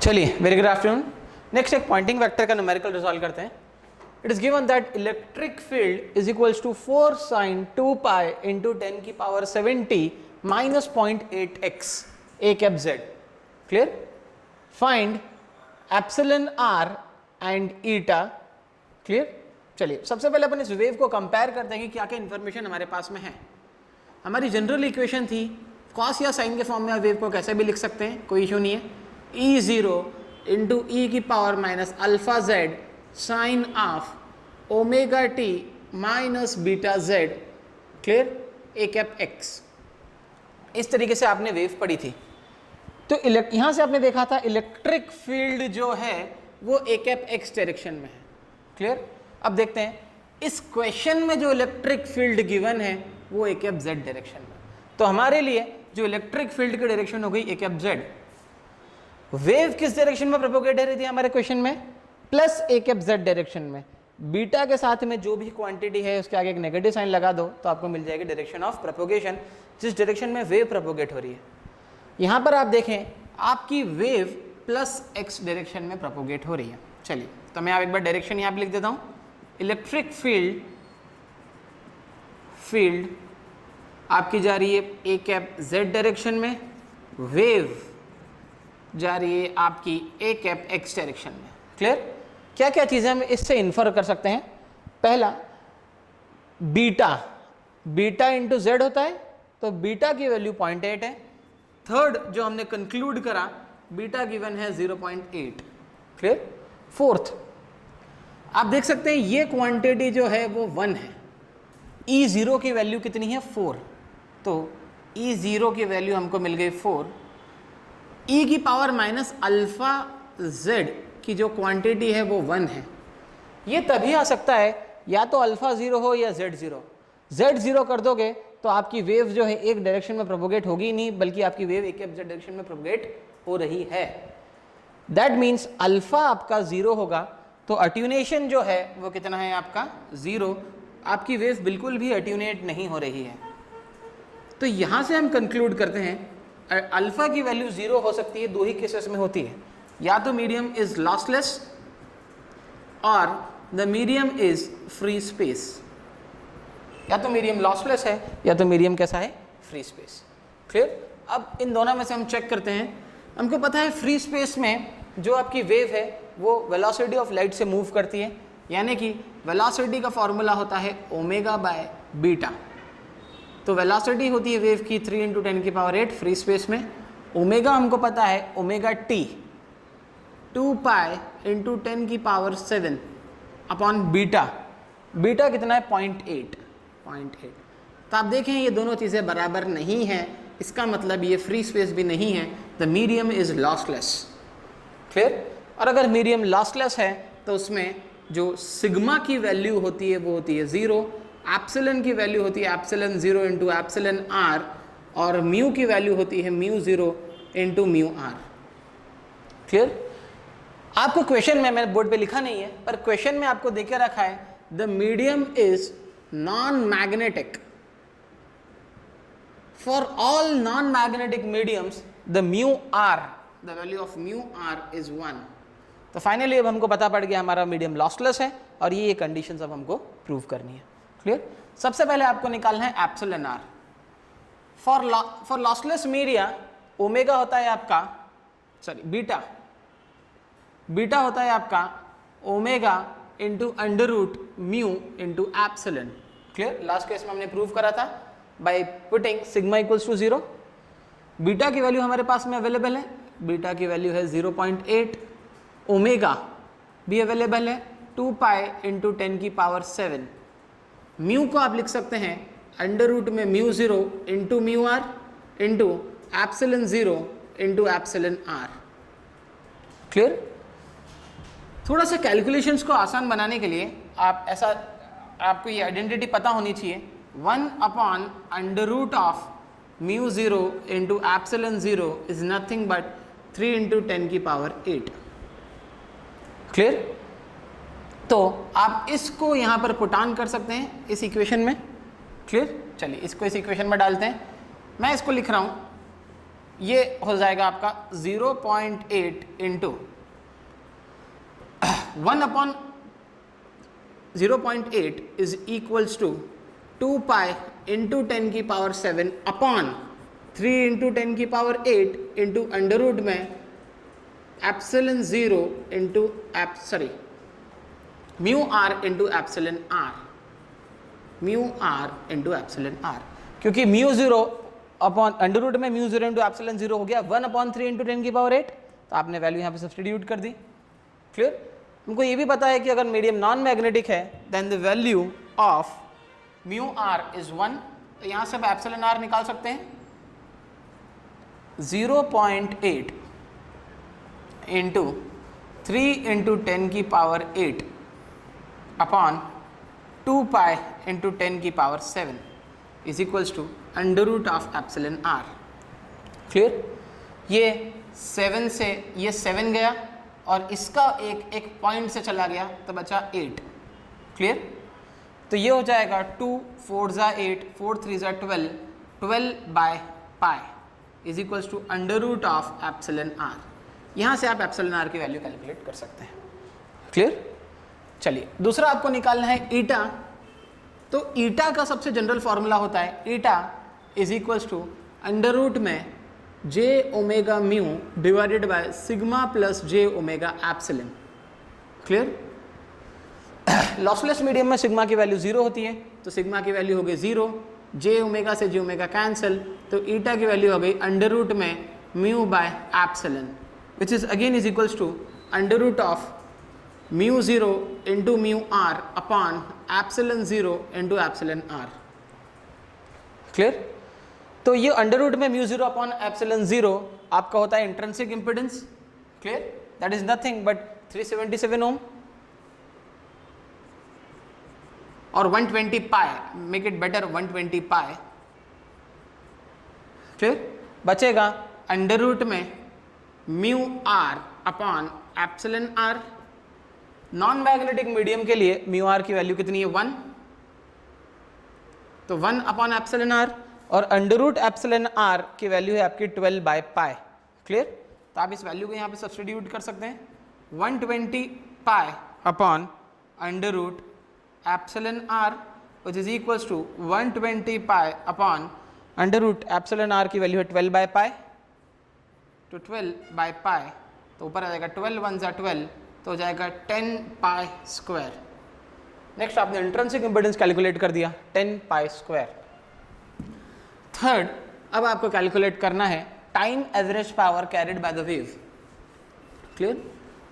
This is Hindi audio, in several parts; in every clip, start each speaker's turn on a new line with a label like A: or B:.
A: चलिए, वेरी गुड आफ्टरनून। नेक्स्ट एक पॉइंटिंग वेक्टर का न्यूमेरिकल रिजॉल्व करते हैं। It is given that electric field is equals to 4 sin 2 pi into 10 की पावर 70 minus 0.8x a cap z। Clear? Find epsilon r and eta. Clear? चलिए, सबसे पहले अपन इस वेव को कंपेयर करते हैं कि क्या क्या इंफॉर्मेशन हमारे पास में है। हमारी जनरल इक्वेशन थी कॉस या साइन के फॉर्म में वेव को कैसे भी लिख सकते हैं, कोई इशू नहीं है। E0 इंटू ई की power minus alpha Z sine of omega T minus beta Z. Clear? A cap X. इस तरीके से आपने वेव पढ़ी थी। तो यहां से आपने देखा था इलेक्ट्रिक फील्ड जो है वो ए कैप एक्स डायरेक्शन में है। क्लियर? अब देखते हैं इस क्वेश्चन में जो इलेक्ट्रिक फील्ड गिवन है वो ए कैप जेड डायरेक्शन में। तो हमारे लिए जो इलेक्ट्रिक फील्ड की डायरेक्शन हो गई ए कैप जेड। वेव किस डायरेक्शन में प्रोपोगेट हो रही थी हमारे क्वेश्चन में? Plus a cap Z direction में। बीटा के साथ में जो भी क्वांटिटी है उसके आगे एक नेगेटिव साइन लगा दो तो आपको मिल जाएगी डायरेक्शन ऑफ प्रोपोगेशन, जिस डायरेक्शन में वेव प्रोपोगेट हो रही है। यहां पर आप देखें आपकी वेव प्लस एक्स डायरेक्शन में प्रोपोगेट हो रही है। चलिए, तो मैं आप एक बार डायरेक्शन यहां पर लिख देता हूं। इलेक्ट्रिक फील्ड आपकी जा रही है ए कैप जेड डायरेक्शन में, वेव जा रही है आपकी ए कैप एक्स डायरेक्शन में। क्लियर? क्या क्या चीजें हम इससे इन्फर कर सकते हैं? पहला, बीटा इंटू जेड होता है तो बीटा की वैल्यू 0.8 है। थर्ड जो हमने कंक्लूड करा, बीटा गिवन है 0.8। क्लियर? फोर्थ, आप देख सकते हैं ये क्वांटिटी जो है वो 1 है। E0 की वैल्यू कितनी है? 4। तो E0 की वैल्यू हमको मिल गई 4। E की पावर माइनस अल्फा z की जो क्वांटिटी है वो 1 है। ये तभी आ सकता है या तो अल्फा 0 हो या z 0। z 0 कर दोगे तो आपकी वेव जो है एक डायरेक्शन में प्रोपोगेट होगी ही नहीं, बल्कि आपकी वेव एक डायरेक्शन में प्रोपोगेट हो रही है। दैट मीन्स अल्फा आपका 0 होगा तो अट्यूनेशन जो है वो कितना है आपका? 0। आपकी वेव बिल्कुल भी अट्यूनेट नहीं हो रही है। तो यहां से हम कंक्लूड करते हैं अल्फा की वैल्यू 0 हो सकती है, दो ही केसेस में होती है। या तो मीडियम इज लॉसलेस और the medium is free space. या तो मीडियम लॉसलेस है या तो मीडियम कैसा है? Free space. क्लियर? अब इन दोनों में से हम चेक करते हैं। हमको पता है फ्री स्पेस में जो आपकी वेव है वो वेलोसिटी ऑफ लाइट से मूव करती है, यानी कि वेलोसिटी का फॉर्मूला होता है ओमेगा बाय बीटा। तो वेलोसिटी होती है वेव की 3 इंटू 10 की पावर 8 फ्री स्पेस में। ओमेगा हमको पता है ओमेगा टी 2 पाई इंटू 10 की पावर 7 अपॉन बीटा। बीटा कितना है? 0.8। तो आप देखें ये दोनों चीज़ें बराबर नहीं हैं, इसका मतलब ये फ्री स्पेस भी नहीं है। The medium is lossless. Clear? और अगर मीडियम लॉसलेस है तो उसमें जो सिग्मा की वैल्यू होती है वो होती है 0। एप्सिलॉन की वैल्यू होती है एप्सिलॉन 0 इंटू एप्सिलॉन आर, और म्यू की वैल्यू होती है mu 0 into mu R. Clear? आपको क्वेश्चन में, मैंने बोर्ड पे लिखा नहीं है, पर क्वेश्चन में आपको देके रखा है the medium is non magnetic. For all non magnetic mediums the mu R, the value of mu R is 1। तो फाइनली अब हमको पता पड़ गया हमारा मीडियम लॉसलेस है और ये कंडीशंस अब हमको प्रूव करनी है। क्लियर? सबसे पहले आपको निकालना है epsilon R. For lossless media omega होता है आपका, सॉरी बीटा होता है आपका omega into under root mu into epsilon. Clear? Last case में हमने प्रूव करा था by putting sigma equals to 0। Beta की वैल्यू हमारे पास में अवेलेबल है, बीटा की वैल्यू है 0.8। ओमेगा भी अवेलेबल है 2 पाई इंटू 10 की पावर 7। म्यू को आप लिख सकते हैं अंडर रूट में mu 0 into mu R into epsilon 0 into epsilon R. Clear? थोड़ा सा कैलकुलेशंस को आसान बनाने के लिए आप ऐसा, आपको ये आइडेंटिटी पता होनी चाहिए, 1 upon under root of mu 0 into epsilon 0 is nothing but 3 into 10 की पावर 8। क्लियर? तो आप इसको यहाँ पर पुट ऑन कर सकते हैं इस इक्वेशन में। क्लियर? चलिए इसको इस इक्वेशन में डालते हैं। मैं इसको लिख रहा हूँ ये हो जाएगा आपका 0.8 into 1/0.8 is equals to 2 pi into 10 की पावर 7 अपॉन 3 इंटू 10 की पावर 8 इंटू अंडर रूट में epsilon 0 into mu R into epsilon R, mu R into epsilon R, क्योंकि म्यू 0 अपॉन अंडर रूट में म्यू 0 इंटू एप्सिलन 0 हो गया 1/3 इंटू 10 की पावर 8, तो आपने वैल्यू यहाँ पे सब्स्टिट्यूट कर दी। क्लियर? तुमको ये भी पता है कि अगर मीडियम नॉन मैग्नेटिक है then the value of mu R is 1, तो यहाँ से आप एप्सिलन आर निकाल सकते हैं 0.8 इंटू 3 इंटू 10 की पावर 8 अपॉन 2 पाई इंटू 10 की power 7 is equals to under root of epsilon are. Clear? ये 7 से ये 7 गया और इसका एक पॉइंट से चला गया तो बचा 8। क्लियर? तो ये हो जाएगा 2 4 ज़ा 8 4 3 ज़ा 12 12 by pi is equals to under root of epsilon R. यहाँ से आप एप्सिलन आर की वैल्यू कैलकुलेट कर सकते हैं। क्लियर? चलिए दूसरा आपको निकालना है ईटा। तो ईटा का सबसे जनरल फॉर्मूला होता है eta is equals to under root में j omega mu divided by sigma plus j omega epsilon. Clear? Lossless medium में सिग्मा की वैल्यू 0 होती है, तो सिग्मा की वैल्यू हो गई 0, जे ओमेगा से जे ओमेगा कैंसिल, तो ईटा की वैल्यू हो गई अंडर रूट में mu by epsilon which is again is equals to under root of mu 0 into mu r upon epsilon 0 into epsilon are. Clear? तो ये अंडर रूट में म्यू 0 अपॉन एप्सिलन 0 आपका होता है intrinsic impedance. Clear? That is nothing but 377 ohm और 120 पाई, मेक इट बेटर 120 पाई। क्लियर? बचेगा अंडर रूट में mu r upon epsilon are. Non magnetic medium के लिए म्यू आर की वैल्यू कितनी है 1, तो 1 अपॉन एप्सिलन आर, और अंडर रूट एप्सिलन आर की वैल्यू है आपकी 12 बाय पाई। क्लियर? तो आप इस वैल्यू को यहाँ पे सब्स्टिट्यूट कर सकते हैं 120 pi upon under root epsilon R which is equals to 120 pi upon under root epsilon R की वैल्यू है 12 बाय पाई, तो 12 बाय पाई तो ऊपर आ जाएगा 12 1 ज़ा 12, तो हो जाएगा 10 पाई स्क्वायर। नेक्स्ट आपने इंट्रिंसिक इम्पिडेंस कैलकुलेट कर दिया 10 पाई स्क्वायर। थर्ड, अब आपको कैलकुलेट करना है time average power carried by the wave. Clear?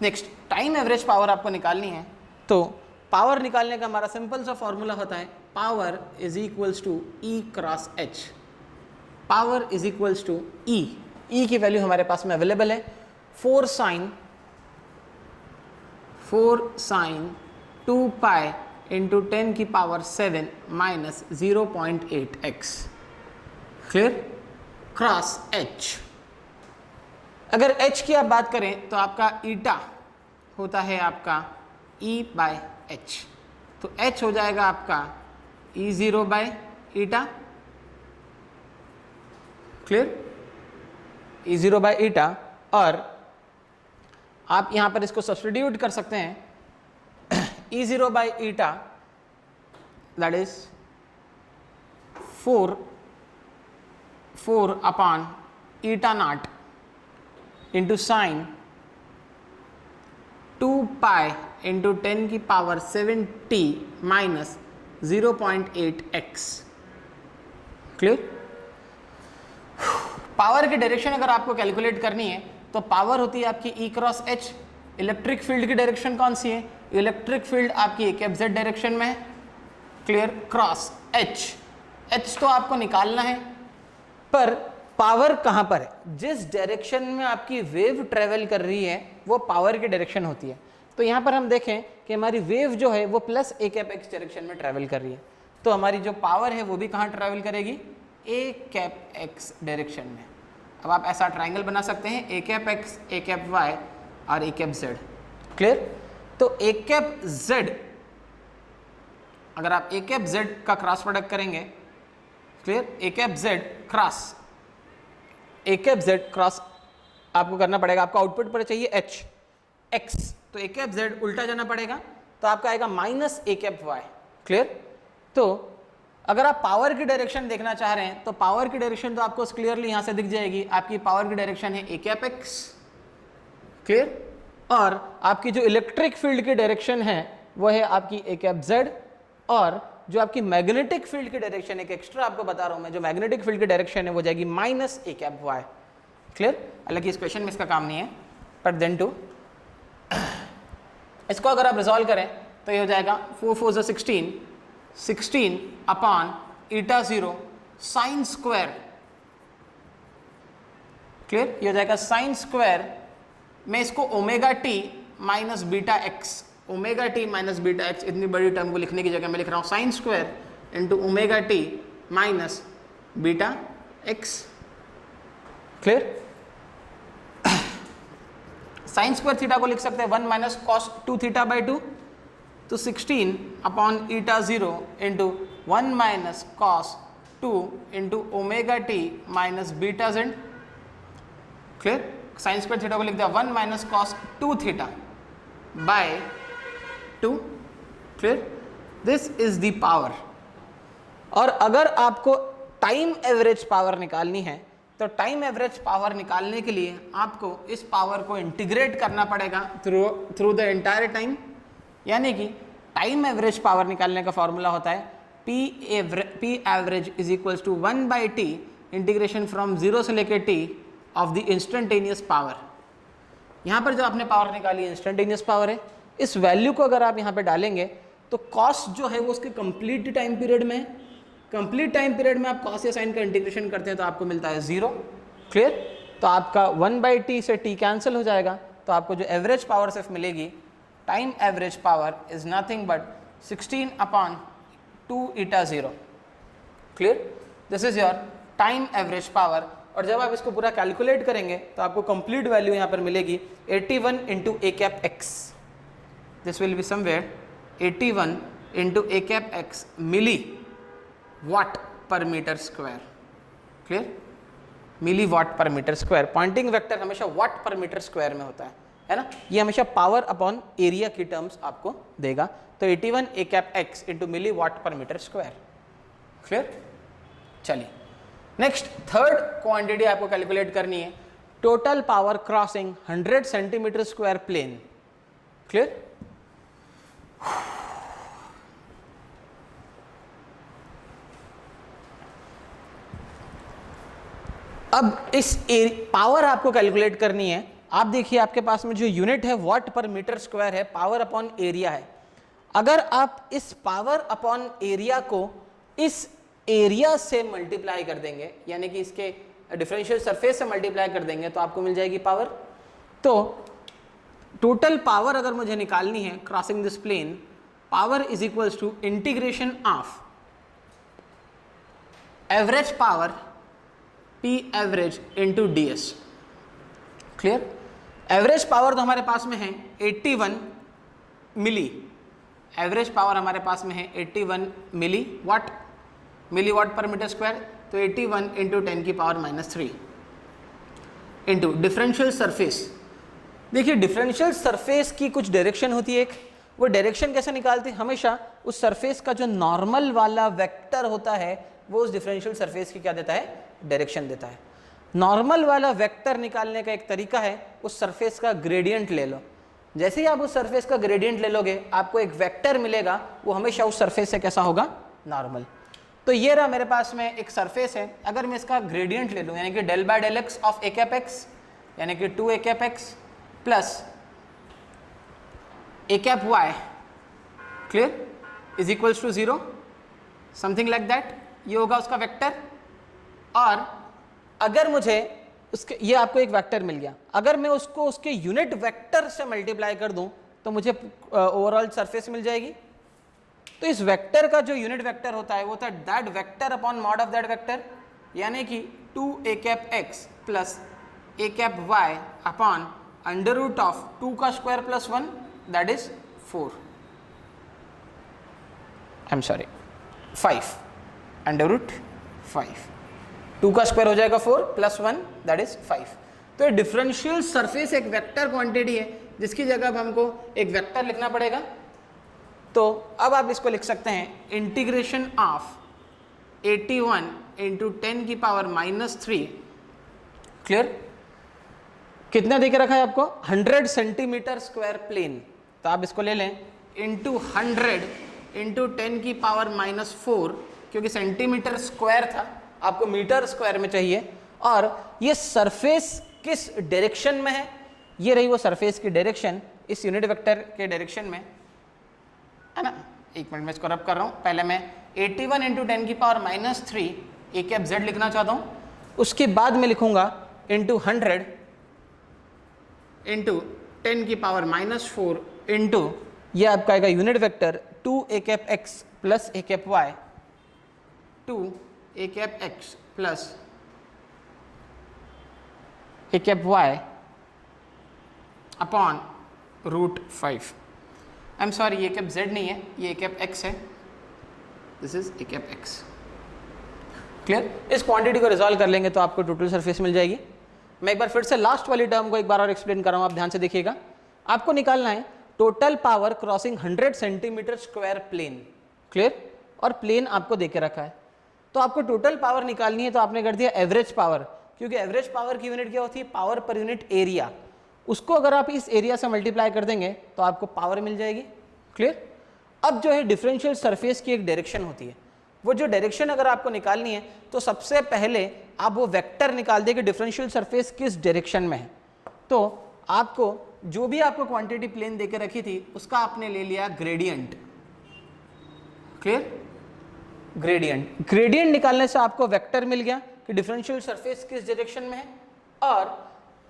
A: Next time average power आपको निकालनी है, तो पावर निकालने का हमारा सिंपल सा फॉर्मूला होता है power is equals to E cross H. Power is equals to E, E की वैल्यू हमारे पास में अवेलेबल है 4 साइन 2 पाई इंटू 10 की power 7 minus 0.8x। Clear? Cross H. अगर एच की आप बात करें तो आपका ईटा होता है आपका ई बाय एच, तो एच हो जाएगा आपका E0 बाय ईटा। क्लियर? E0 बाय ईटा, और आप यहां पर इसको सब्स्टिट्यूट कर सकते हैं E0 bye eta that is 4 upon eta not into sine 2 pi into 10 की power 7t minus 0.8x। Clear? Power की डायरेक्शन अगर आपको कैलकुलेट करनी है तो पावर होती है आपकी E cross H। Electric field की डायरेक्शन कौन सी है? इलेक्ट्रिक फील्ड आपकी एक Z डायरेक्शन में है। क्लियर? क्रॉस H, H तो आपको निकालना है, पर पावर कहां पर है? जिस डायरेक्शन में आपकी वेव ट्रेवल कर रही है वो पावर की डायरेक्शन होती है। तो यहां पर हम देखें कि हमारी वेव जो है वो plus a cap x direction में ट्रेवल कर रही है, तो हमारी जो पावर है वो भी कहां ट्रेवल करेगी? a कैप x डायरेक्शन में। अब आप ऐसा ट्राइंगल बना सकते हैं a cap x, a cap y और a कैप z। क्लियर? तो a कैप z, अगर आप a कैप z का क्रॉस प्रोडक्ट करेंगे, clear, a cap z cross A cap Z cross आपको करना पड़ेगा, आपको आउटपुट पर चाहिए एच एक्स, तो ए कैप जेड उल्टा जाना पड़ेगा, तो आपका आएगा माइनस ए कैप वाई। क्लियर? तो अगर आप पावर की डायरेक्शन देखना चाह रहे हैं तो पावर की डायरेक्शन तो आपको क्लियरली यहां से दिख जाएगी, आपकी पावर की डायरेक्शन है ए कैप एक्स। क्लियर? और आपकी जो इलेक्ट्रिक फील्ड की डायरेक्शन है वो है आपकी ए कैप जेड, और जो आपकी मैग्नेटिक फील्ड की डायरेक्शन, एक एक्स्ट्रा आपको बता रहा हूं मैं, जो मैग्नेटिक फील्ड की डायरेक्शन है वो जाएगी माइनस ए कैप वाई। क्लियर? हालांकि इस क्वेश्चन में इसका काम नहीं है, बट देन टू इसको अगर आप रिजॉल्व करें तो ये हो जाएगा 4 4 16, 16 अपॉन ईटा 0 साइन स्क्वायर। क्लियर? ये हो जाएगा साइन स्क्वायर, मैं इसको omega T minus beta x, omega T minus beta x, इतनी बड़ी टर्म को लिखने की जगह मैं लिख रहा हूँ sine square into omega T minus beta x. Clear? Sine square theta को लिख सकते हैं 1 माइनस कॉस 2 थीटा बाई 2, तो 16 अपॉन ईटा 0 into 1 minus cos 2 into omega T minus beta Z. Clear? Sine square theta को लिख दिया 1 minus cos 2 theta by 2। Clear? This is the power. और अगर आपको टाइम एवरेज पावर निकालनी है तो टाइम एवरेज पावर निकालने के लिए आपको इस पावर को इंटीग्रेट करना पड़ेगा थ्रू द एंटायर टाइम, यानी कि टाइम एवरेज पावर निकालने का फॉर्मूला होता है P average is equals to 1 by T integration from 0 से लेकर T of the instantaneous power. यहाँ पर जो आपने पावर निकाली है इंस्टेंटेनियस पावर है, इस वैल्यू को अगर आप यहाँ पे डालेंगे तो कॉस जो है वो उसके कंप्लीट टाइम पीरियड में, कंप्लीट टाइम पीरियड में आप कॉस या साइन का इंटीग्रेशन करते हैं तो आपको मिलता है 0। क्लियर? तो आपका 1 बाई टी से टी कैंसिल हो जाएगा, तो आपको जो एवरेज पावर सिर्फ मिलेगी, time average power is nothing but 16 upon 2 eta 0। Clear? This is your time average power. और जब आप इसको पूरा कैलकुलेट करेंगे तो आपको कंप्लीट वैल्यू यहाँ पर मिलेगी 81 into a cap x. This will be somewhere 81 into a cap x milliwatt per metre square. Clear? Milliwatt per metre square. Poynting vector हमेशा वाट पर मीटर स्क्वायर में होता है ना? ये हमेशा पावर अपॉन एरिया की टर्म्स आपको देगा। तो 81 A cap X into milliwatt per metre square. Clear? चलिए नेक्स्ट थर्ड क्वांटिटी आपको कैलकुलेट करनी है, total power crossing 100 centimetre square plane. Clear? अब इस पावर आपको कैलकुलेट करनी है। आप देखिए आपके पास में जो यूनिट है वॉट पर मीटर स्क्वायर है, पावर अपॉन एरिया है। अगर आप इस पावर अपॉन एरिया को इस एरिया से मल्टीप्लाई कर देंगे, यानी कि इसके डिफरेंशियल सरफेस से मल्टीप्लाई कर देंगे, तो आपको मिल जाएगी पावर। तो टोटल पावर अगर मुझे निकालनी है crossing this plane, power is equals to integration of average power P average into d s. Clear? Average power तो हमारे पास में है 81 मिली, एवरेज पावर हमारे पास में है 81 मिली वाट, मिली वाट पर मीटर स्क्वायर। तो 81 इंटू 10 की पावर -3 इंटू डिफरेंशियल सरफेस। देखिए डिफरेंशियल सरफेस की कुछ डायरेक्शन होती है, एक वो डायरेक्शन कैसे निकालते हैं, हमेशा उस सरफेस का जो नॉर्मल वाला वेक्टर होता है वो उस डिफरेंशियल सरफेस की क्या देता है, डायरेक्शन देता है। नॉर्मल वाला वेक्टर निकालने का एक तरीका है उस सरफेस का ग्रेडियंट ले लो। जैसे ही आप उस सरफेस का ग्रेडियंट ले लोगे आपको एक वेक्टर मिलेगा, वो हमेशा उस सरफेस से कैसा होगा, नॉर्मल। तो ये रहा मेरे पास में एक सरफेस है, अगर मैं इसका ग्रेडियंट ले लूँ यानी कि del by del x of a cap x यानी कि 2 a cap x plus a cap y, clear, is equals to 0, something like that, ये होगा उसका वेक्टर। और अगर मुझे उसके, ये आपको एक वेक्टर मिल गया, अगर मैं उसको उसके यूनिट वेक्टर से मल्टीप्लाई कर दूं तो मुझे ओवरऑल सरफेस मिल जाएगी। तो इस वेक्टर का जो यूनिट वेक्टर होता है वो होता है that vector upon mod of that vector, यानी कि 2 a cap x plus a cap y upon under root of 2 का square plus 1 that is 4, I am sorry 5, under root 5। 2 का स्क्वायर हो जाएगा 4 प्लस 1 दैट इज 5। तो ये डिफरेंशियल सरफेस एक वेक्टर क्वांटिटी है जिसकी जगह अब हमको एक वेक्टर लिखना पड़ेगा। तो अब आप इसको लिख सकते हैं इंटीग्रेशन ऑफ 81 इंटू 10 की पावर -3, क्लियर, कितना देके रखा है आपको 100 सेंटीमीटर स्क्वायर प्लेन, तो आप इसको ले लें इंटू 100 इंटू 10 की पावर -4, क्योंकि सेंटीमीटर स्क्वायर था आपको मीटर स्क्वायर में चाहिए। और ये सरफेस किस डायरेक्शन में है, ये रही वो सरफेस की डायरेक्शन इस यूनिट वेक्टर के डायरेक्शन में, है ना। एक मिनट में इसको रब कर रहा हूँ। पहले मैं 81 इंटू 10 की पावर -3 ए कैप जेड लिखना चाहता हूँ, उसके बाद में लिखूंगा इंटू 100 इंटू 10 की पावर -4 इंटू ये आपका आएगा unit vector 2 a cap x plus a cap y, 2 a cap x plus a cap y upon √5। I am sorry, ये कैप जेड नहीं है, ये कैप एक्स है, this is a cap x, clear. इस क्वांटिटी को रिजॉल्व कर लेंगे तो आपको टोटल सरफेस मिल जाएगी। मैं एक बार फिर से लास्ट वाली टर्म को एक बार और एक्सप्लेन कर रहा हूँ, आप ध्यान से देखिएगा। आपको निकालना है total power crossing 100 centimetre square plane, clear, और प्लेन आपको देके रखा है। तो आपको टोटल पावर निकालनी है तो आपने कर दिया एवरेज पावर, क्योंकि एवरेज पावर की यूनिट क्या होती है, पावर पर यूनिट एरिया। उसको अगर आप इस एरिया से मल्टीप्लाई कर देंगे तो आपको पावर मिल जाएगी, क्लियर। अब जो है डिफरेंशियल सरफेस की एक डायरेक्शन होती है, वो जो डायरेक्शन अगर आपको निकालनी है तो सबसे पहले आप वो वेक्टर निकाल दें कि डिफरेंशियल सरफेस किस डायरेक्शन में है। तो आपको जो भी आपको क्वांटिटी प्लेन देके रखी थी उसका आपने ले लिया ग्रेडियंट, क्लियर। ग्रेडियंट निकालने से आपको वेक्टर मिल गया कि डिफरेंशियल सरफेस किस डायरेक्शन में है। और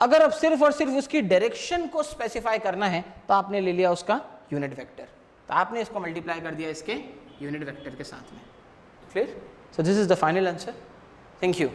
A: अगर अब सिर्फ और सिर्फ उसकी डायरेक्शन को स्पेसिफाई करना है तो आपने ले लिया उसका यूनिट वेक्टर, तो आपने इसको मल्टीप्लाई कर दिया इसके यूनिट वेक्टर के साथ में, clear. So this is the final answer, thank you.